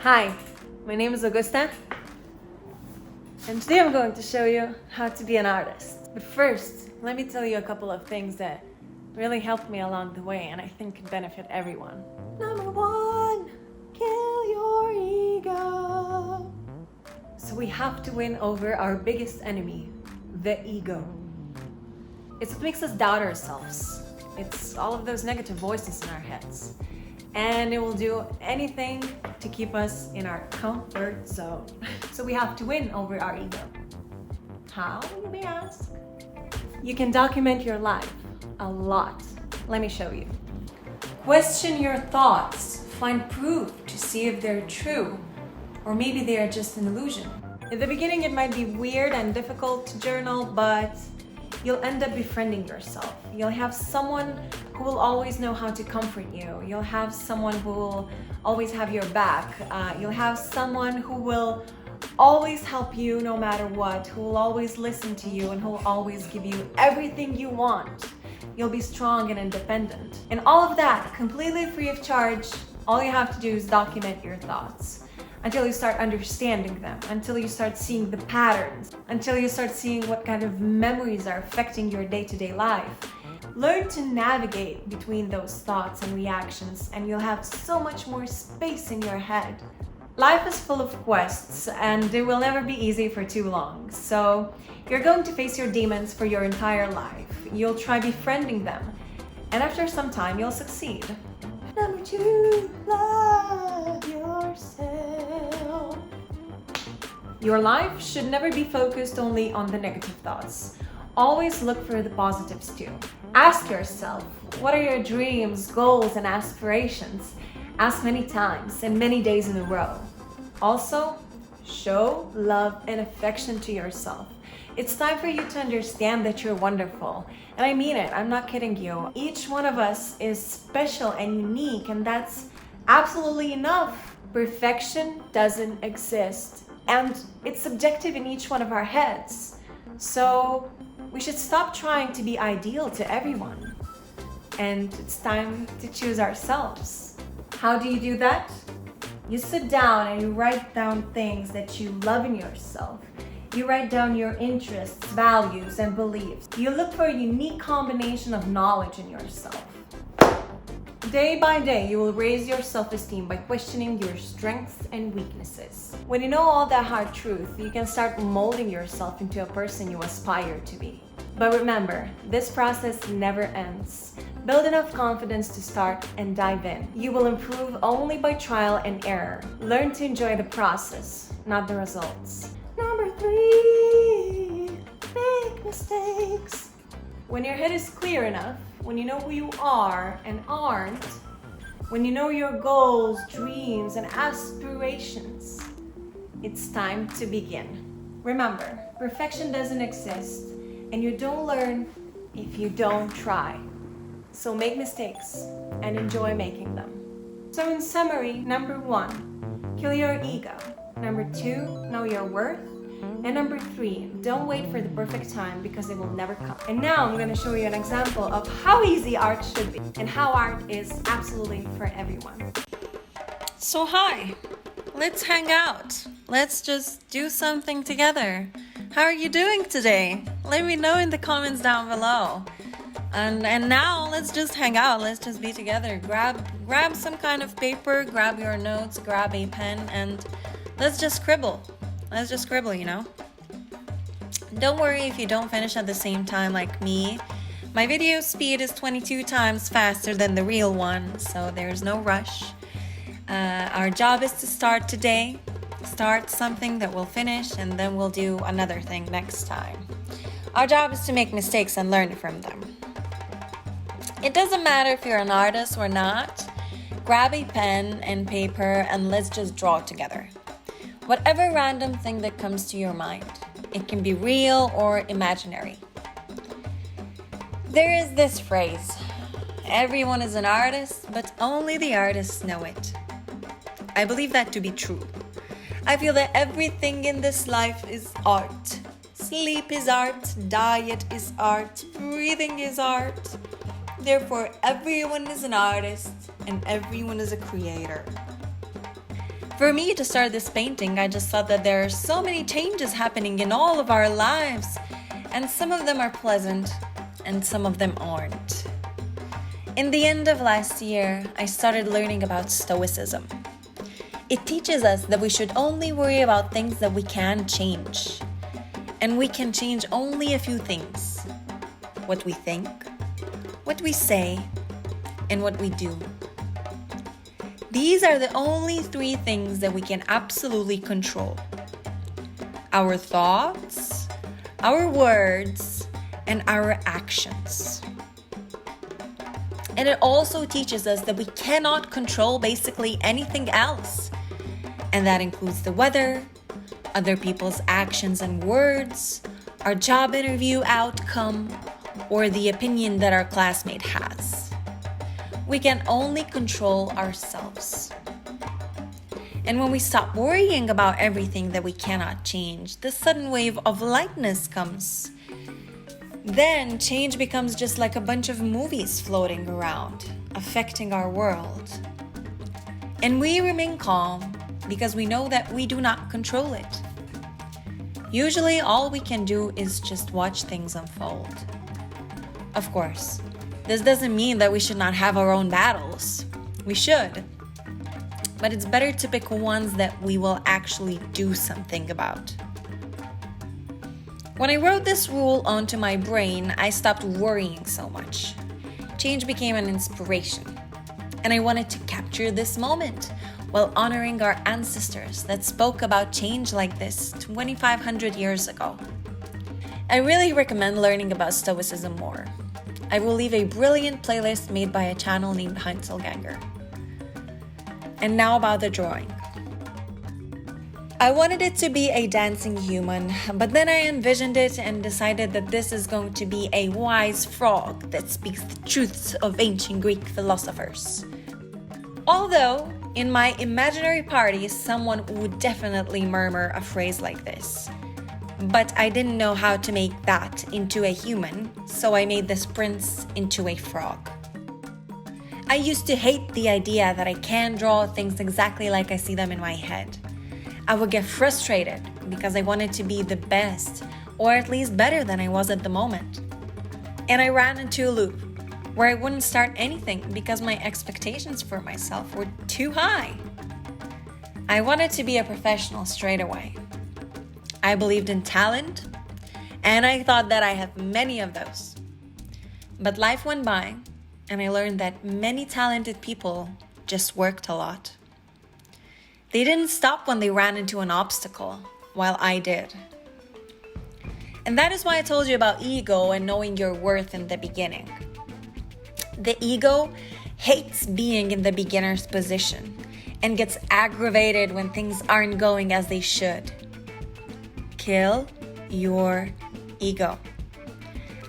Hi, my name is Augusta, and today I'm going to show you how to be an artist. But first, let me tell you a couple of things that really helped me along the way and I think can benefit everyone. Number one, kill your ego. So we have to win over our biggest enemy, the ego. It's what makes us doubt ourselves. It's all of those negative voices in our heads. And it will do anything to keep us in our comfort zone. So we have to win over our ego. How, you may ask? You can document your life a lot. Let me show you. Question your thoughts. Find proof to see if they're true. Or maybe they are just an illusion. In the beginning, it might be weird and difficult to journal, but you'll end up befriending yourself. You'll have someone who will always know how to comfort you. You'll have someone who will always have your back. You'll have someone who will always help you no matter what, who will always listen to you and who will always give you everything you want. You'll be strong and independent. And all of that, completely free of charge. All you have to do is document your thoughts until you start understanding them, until you start seeing the patterns, until you start seeing what kind of memories are affecting your day-to-day life. Learn to navigate between those thoughts and reactions, and you'll have so much more space in your head. Life is full of quests, and it will never be easy for too long. So you're going to face your demons for your entire life. You'll try befriending them, and after some time, you'll succeed. Number two, love yourself. Your life should never be focused only on the negative thoughts. Always look for the positives too. Ask yourself, what are your dreams, goals, and aspirations? Ask many times and many days in a row. Also, show love and affection to yourself. It's time for you to understand that you're wonderful. And I mean it, I'm not kidding you. Each one of us is special and unique, and that's absolutely enough. Perfection doesn't exist, and it's subjective in each one of our heads. So we should stop trying to be ideal to everyone. And it's time to choose ourselves. How do you do that? You sit down and you write down things that you love in yourself. You write down your interests, values, and beliefs. You look for a unique combination of knowledge in yourself. Day by day, you will raise your self-esteem by questioning your strengths and weaknesses. When you know all that hard truth, you can start molding yourself into a person you aspire to be. But remember, this process never ends. Build enough confidence to start and dive in. You will improve only by trial and error. Learn to enjoy the process, not the results. Number three, make mistakes. When your head is clear enough, when you know who you are and aren't, when you know your goals, dreams, and aspirations, it's time to begin. Remember, perfection doesn't exist, and you don't learn if you don't try. So make mistakes and enjoy making them. So in summary, number one, kill your ego. Number two, know your worth. And number three, don't wait for the perfect time because it will never come. And now I'm going to show you an example of how easy art should be and how art is absolutely for everyone. So hi, let's hang out. Let's just do something together. How are you doing today? Let me know in the comments down below. And now let's just hang out. Let's just be together. Grab some kind of paper, grab your notes, grab a pen, and let's just scribble. Let's just scribble, you know? Don't worry if you don't finish at the same time like me. My video speed is 22 times faster than the real one, so there's no rush. Our job is to start today. Start something that we'll finish, and then we'll do another thing next time. Our job is to make mistakes and learn from them. It doesn't matter if you're an artist or not. Grab a pen and paper and let's just draw together. Whatever random thing that comes to your mind. It can be real or imaginary. There is this phrase, everyone is an artist, but only the artists know it. I believe that to be true. I feel that everything in this life is art. Sleep is art, diet is art, breathing is art. Therefore, everyone is an artist and everyone is a creator. For me to start this painting, I just thought that there are so many changes happening in all of our lives, and some of them are pleasant and some of them aren't. In the end of last year, I started learning about Stoicism. It teaches us that we should only worry about things that we can change. And we can change only a few things: what we think, what we say, and what we do. These are the only 3 things that we can absolutely control: our thoughts, our words, and our actions. And it also teaches us that we cannot control basically anything else. And that includes the weather, other people's actions and words, our job interview outcome, or the opinion that our classmate has. We can only control ourselves. And when we stop worrying about everything that we cannot change, the sudden wave of lightness comes. Then change becomes just like a bunch of movies floating around, affecting our world. And we remain calm because we know that we do not control it. Usually all we can do is just watch things unfold. Of course, this doesn't mean that we should not have our own battles. We should. But it's better to pick ones that we will actually do something about. When I wrote this rule onto my brain, I stopped worrying so much. Change became an inspiration. And I wanted to capture this moment while honoring our ancestors that spoke about change like this 2,500 years ago. I really recommend learning about Stoicism more. I will leave a brilliant playlist made by a channel named Heinzelganger. And now about the drawing. I wanted it to be a dancing human, but then I envisioned it and decided that this is going to be a wise frog that speaks the truths of ancient Greek philosophers. Although, in my imaginary party, someone would definitely murmur a phrase like this. But I didn't know how to make that into a human, so I made this prince into a frog. I used to hate the idea that I can draw things exactly like I see them in my head. I would get frustrated because I wanted to be the best, or at least better than I was at the moment. And I ran into a loop where I wouldn't start anything because my expectations for myself were too high. I wanted to be a professional straight away. I believed in talent, and I thought that I have many of those. But life went by, and I learned that many talented people just worked a lot. They didn't stop when they ran into an obstacle, while I did. And that is why I told you about ego and knowing your worth in the beginning. The ego hates being in the beginner's position and gets aggravated when things aren't going as they should. Kill your ego.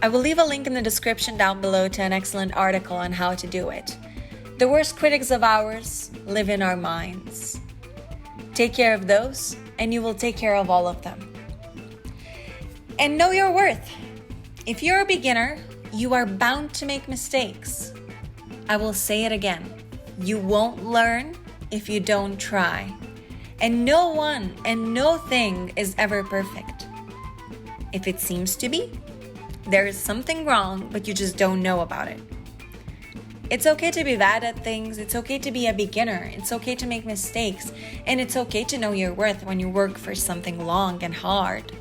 I will leave a link in the description down below to an excellent article on how to do it. The worst critics of ours live in our minds. Take care of those, and you will take care of all of them. And know your worth. If you're a beginner, you are bound to make mistakes. I will say it again. You won't learn if you don't try. And no one and no thing is ever perfect. If it seems to be, there is something wrong, but you just don't know about it. It's okay to be bad at things. It's okay to be a beginner. It's okay to make mistakes. And it's okay to know your worth when you work for something long and hard.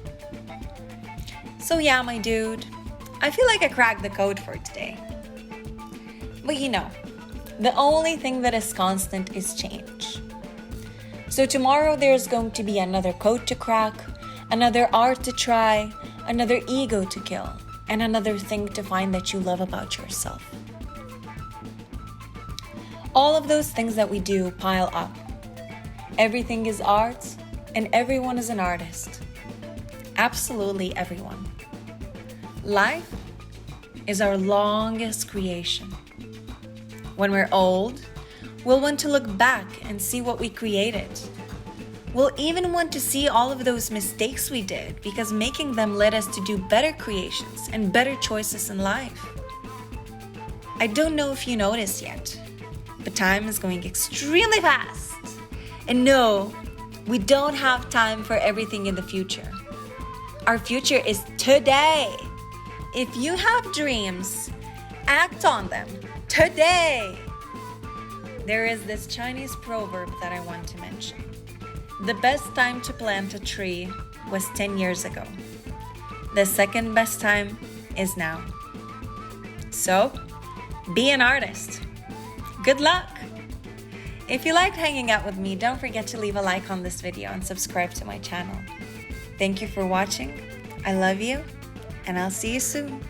So yeah, my dude, I feel like I cracked the code for today. But you know, the only thing that is constant is change. So tomorrow there's going to be another code to crack, another art to try, another ego to kill, and another thing to find that you love about yourself. All of those things that we do pile up. Everything is art, and everyone is an artist. Absolutely everyone. Life is our longest creation. When we're old, we'll want to look back and see what we created. We'll even want to see all of those mistakes we did because making them led us to do better creations and better choices in life. I don't know if you noticed yet, but time is going extremely fast. And no, we don't have time for everything in the future. Our future is today. If you have dreams, act on them today. There is this Chinese proverb that I want to mention. The best time to plant a tree was 10 years ago. The second best time is now. So, be an artist. Good luck! If you liked hanging out with me, don't forget to leave a like on this video and subscribe to my channel. Thank you for watching. I love you, and I'll see you soon.